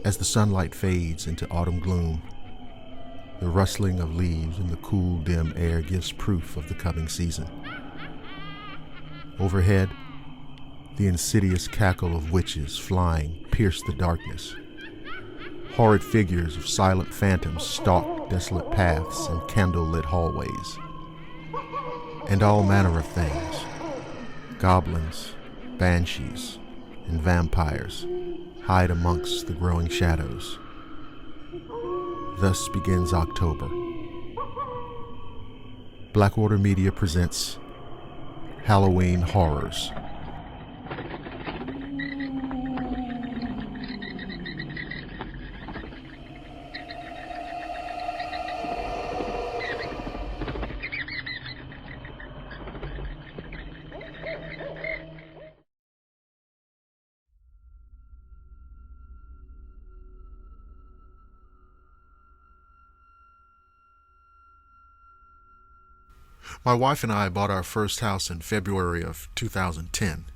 As the sunlight fades into autumn gloom, the rustling of leaves in the cool, dim air gives proof of the coming season. Overhead, the insidious cackle of witches flying pierce the darkness. Horrid figures of silent phantoms stalk desolate paths and candle-lit hallways. And all manner of things, goblins, banshees, and vampires, hide amongst the growing shadows. Thus begins October. Blackwater Media presents Halloween Horrors. My wife and I bought our first house in February of 2010.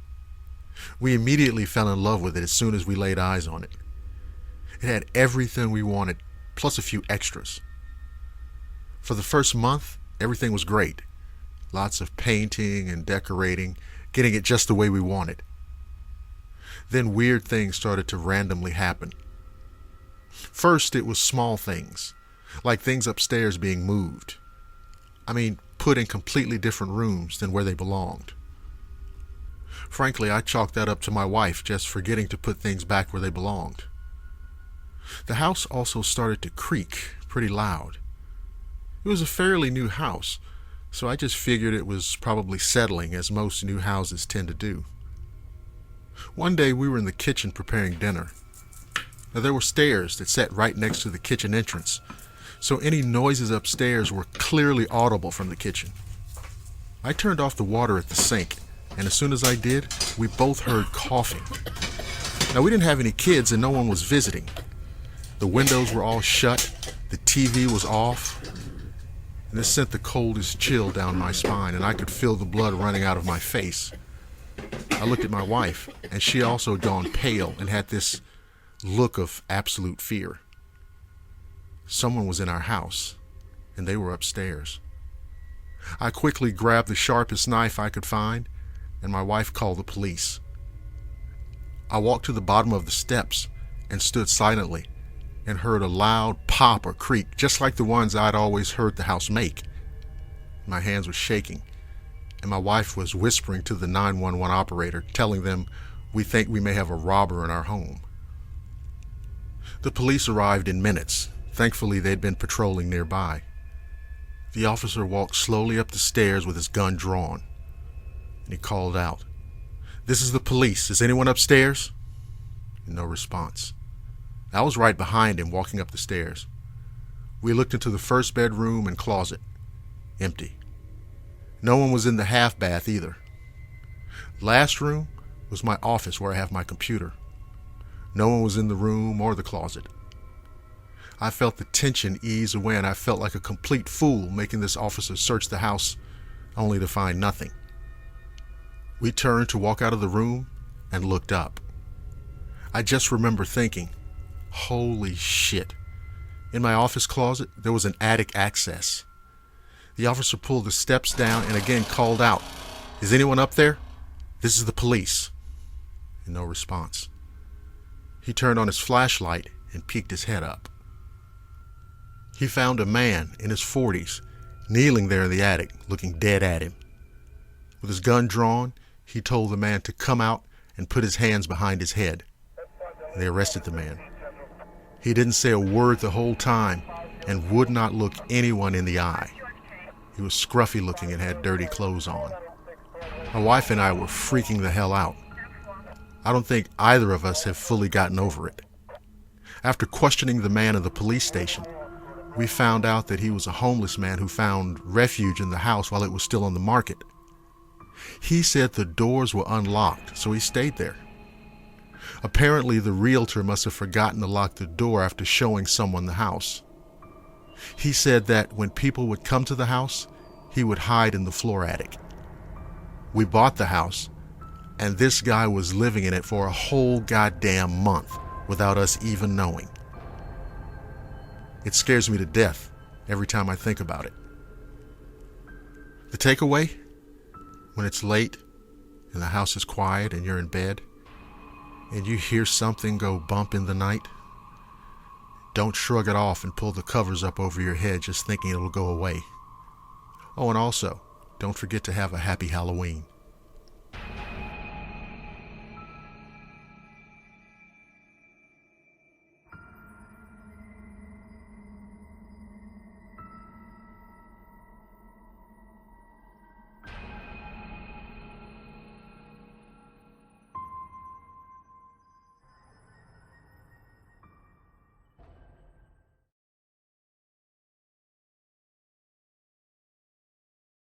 We immediately fell in love with it as soon as we laid eyes on it. It had everything we wanted, plus a few extras. For the first month, everything was great. Lots of painting and decorating, getting it just the way we wanted. Then weird things started to randomly happen. First, it was small things, like things upstairs being moved. Put in completely different rooms than where they belonged. Frankly, I chalked that up to my wife just forgetting to put things back where they belonged. The house also started to creak pretty loud. It was a fairly new house, so I just figured it was probably settling, as most new houses tend to do. One day we were in the kitchen preparing dinner. Now, there were stairs that sat right next to the kitchen entrance, so any noises upstairs were clearly audible from the kitchen. I turned off the water at the sink, and as soon as I did, we both heard coughing. Now, we didn't have any kids and no one was visiting. The windows were all shut, the TV was off, and this sent the coldest chill down my spine, and I could feel the blood running out of my face. I looked at my wife, and she also had gone pale and had this look of absolute fear. Someone was in our house, and they were upstairs. I quickly grabbed the sharpest knife I could find, and my wife called the police. I walked to the bottom of the steps and stood silently and heard a loud pop or creak, just like the ones I'd always heard the house make. My hands were shaking, and my wife was whispering to the 911 operator, telling them, "We think we may have a robber in our home." The police arrived in minutes. Thankfully, they'd been patrolling nearby. The officer walked slowly up the stairs with his gun drawn, and he called out, "This is the police. Is anyone upstairs?" And no response. I was right behind him, walking up the stairs. We looked into the first bedroom and closet. Empty. No one was in the half bath either. Last room was my office where I have my computer. No one was in the room or the closet. I felt the tension ease away, and I felt like a complete fool making this officer search the house only to find nothing. We turned to walk out of the room and looked up. I just remember thinking, holy shit. In my office closet, there was an attic access. The officer pulled the steps down and again called out, "Is anyone up there? This is the police." And no response. He turned on his flashlight and peeked his head up. He found a man in his 40s, kneeling there in the attic, looking dead at him. With his gun drawn, he told the man to come out and put his hands behind his head. They arrested the man. He didn't say a word the whole time and would not look anyone in the eye. He was scruffy looking and had dirty clothes on. My wife and I were freaking the hell out. I don't think either of us have fully gotten over it. After questioning the man at the police station, we found out that he was a homeless man who found refuge in the house while it was still on the market. He said the doors were unlocked, so he stayed there. Apparently, the realtor must have forgotten to lock the door after showing someone the house. He said that when people would come to the house, he would hide in the floor attic. We bought the house, and this guy was living in it for a whole goddamn month, without us even knowing. It scares me to death every time I think about it. The takeaway? When it's late and the house is quiet and you're in bed and you hear something go bump in the night, don't shrug it off and pull the covers up over your head just thinking it'll go away. Oh, and also, don't forget to have a happy Halloween.